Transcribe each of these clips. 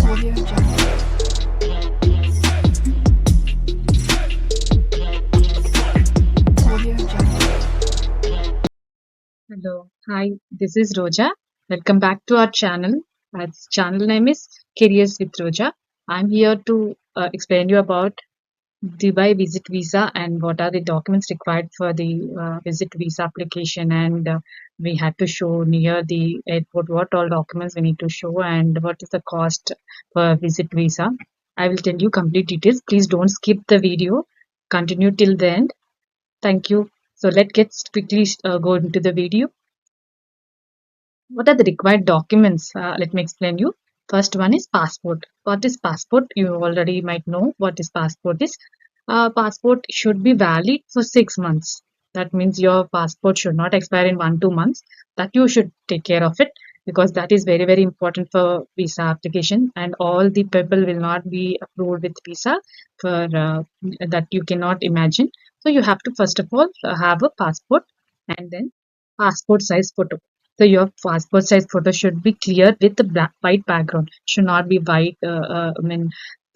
Audio Jungle. Audio Jungle. Hello, hi, this is Roja. Welcome back to our channel. Our channel name is Careers with Roja. I'm here to explain you about Dubai visit visa and what are the documents required for the visit visa application. And we had to show near the airport what all documents we need to show and what is the cost for visit visa. I will tell you complete details. Please don't skip the video. Continue till the end. Thank you. So let's get quickly go into the video. What are the required documents? Let me explain you. First one is passport. What is passport? You already might know what is passport is. Passport should be valid for 6 months. That means your passport should not expire in 1 2 months. That you should take care of it because that is very very important for visa application. And all the people will not be approved with visa for that you cannot imagine. So you have to first of all have a passport and then passport size photo. So your passport size photo should be clear with the white background. Should not be white,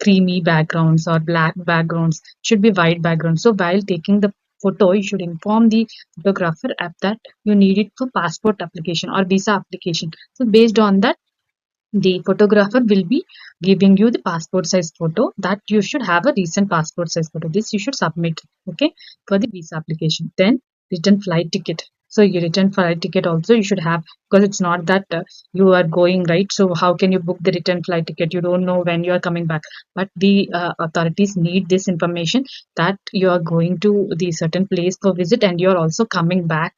creamy backgrounds or black backgrounds. Should be white background. So while taking the photo, you should inform the photographer at that you need it for passport application or visa application. So based on that, the photographer will be giving you the passport size photo that you should have a recent passport size photo. This you should submit, okay, for the visa application. Then return flight ticket. So your return flight ticket also you should have because it's not that you are going, right. So how can you book the return flight ticket? You don't know when you are coming back. But the authorities need this information that you are going to the certain place for visit and you are also coming back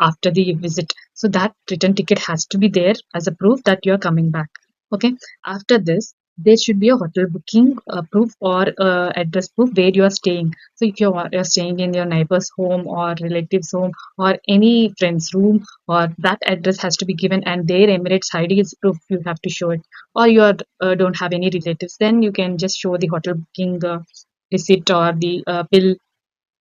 after the visit. So that return ticket has to be there as a proof that you are coming back. Okay. After this, there should be a hotel booking proof or address proof where you are staying. So if you're staying in your neighbor's home or relative's home or any friend's room, or that address has to be given and their Emirates ID is proof you have to show it. Or you are, don't have any relatives, then you can just show the hotel booking receipt or the bill.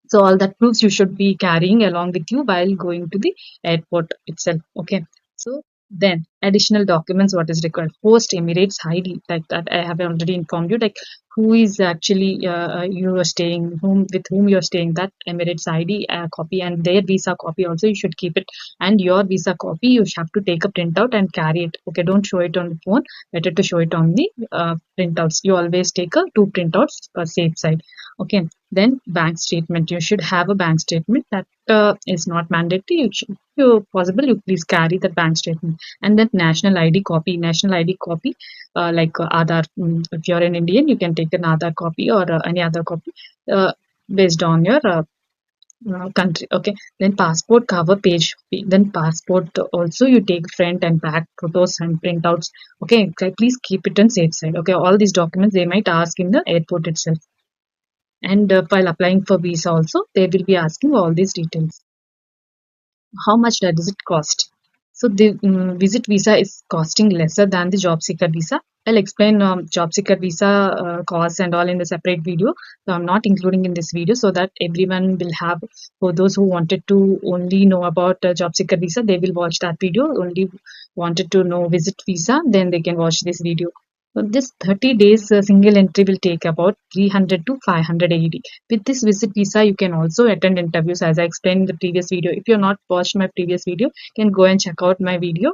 So all that proofs you should be carrying along with you while going to the airport itself. Okay. So then additional documents what is required. Host Emirates ID, like that I have already informed you, like who is actually you are staying, whom you are staying, that Emirates ID copy and their visa copy also you should keep it. And your visa copy you have to take a printout and carry it. Okay, don't show it on the phone. Better to show it on the printouts. You always take a two printouts for safe side. Okay. Then bank statement. You should have a bank statement. That is not mandatory. You should, if possible, you please carry the bank statement. And then national ID copy. National ID copy, like Aadhaar. If you're an Indian, you can take an Aadhaar copy or any other copy based on your country. Okay. Then passport cover page. Then passport also you take front and back photos and printouts. Okay. Please keep it on safe side. Okay. All these documents they might ask in the airport itself. And while applying for visa also, they will be asking all these details. How much does it cost? So the visit visa is costing lesser than the job seeker visa. I'll explain job seeker visa costs and all in the separate video. So I'm not including in this video so that everyone will have, for those who wanted to only know about job seeker visa, they will watch that video. Only wanted to know visit visa, then they can watch this video. So this 30 days single entry will take about 300 to 500 AED. With this visit visa, you can also attend interviews as I explained in the previous video. If you're not watched my previous video, you can go and check out my video.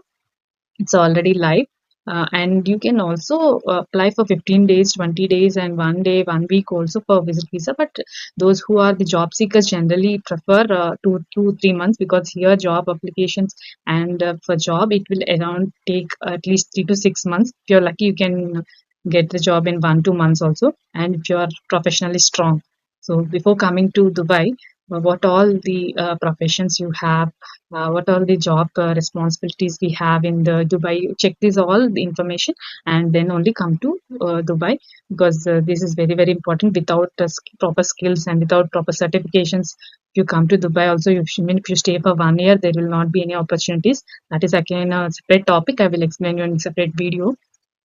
It's already live. And you can also apply for 15 days, 20 days, and 1 day, 1 week also for visit visa. But those who are the job seekers generally prefer 2 3 months because here job applications and for job it will around take at least 3 to 6 months. If you're lucky, you can get the job in 1 2 months also. And if you are professionally strong. So before coming to Dubai, what all the professions you have, what all the job responsibilities we have in the Dubai. Check this all the information and then only come to Dubai because this is very very important. Without proper skills and without proper certifications, if you come to Dubai also, if you stay for 1 year, there will not be any opportunities. That is again a separate topic. I will explain you in a separate video.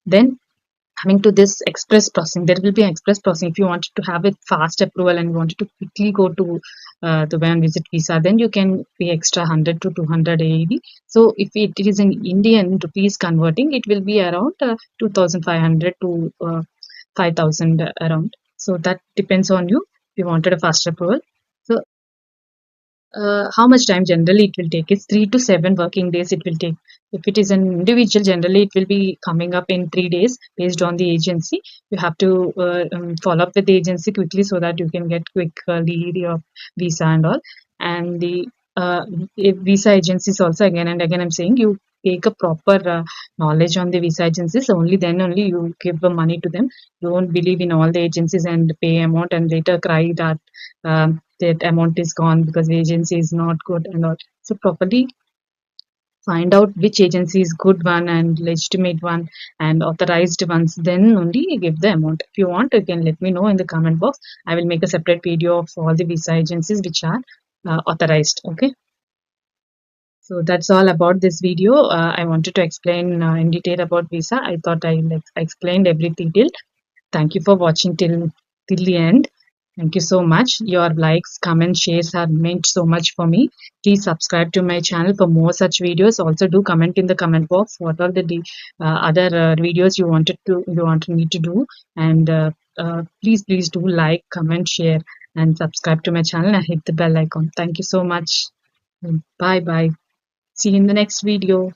Then Coming to this express processing, there will be an express processing. If you wanted to have a fast approval and wanted to quickly go to the van visit visa, then you can pay extra 100 to 200 AED. So if it is in Indian rupees converting, it will be around 2500 to 5000 around. So that depends on you if you wanted a fast approval. So how much time generally it will take is 3 to 7 working days it will take. If it is an individual, generally it will be coming up in 3 days based on the agency. You have to follow up with the agency quickly so that you can get quick your visa and all. And the visa agencies also, again and again I'm saying, you take a proper knowledge on the visa agencies, only then only you give the money to them. You won't believe in all the agencies and pay amount and later cry that that amount is gone because the agency is not good and all. So properly find out which agency is good one and legitimate one and authorized ones. Then only give the amount. If you want, you can let me know in the comment box. I will make a separate video of all the visa agencies which are authorized. Okay. So that's all about this video. I wanted to explain in detail about visa. I thought I explained every detail. Thank you for watching till the end. Thank you so much. Your likes, comments, shares have meant so much for me. Please subscribe to my channel for more such videos. Also, do comment in the comment box what are the other videos you wanted me to do, and please do like, comment, share, and subscribe to my channel and hit the bell icon. Thank you so much. Bye bye. See you in the next video.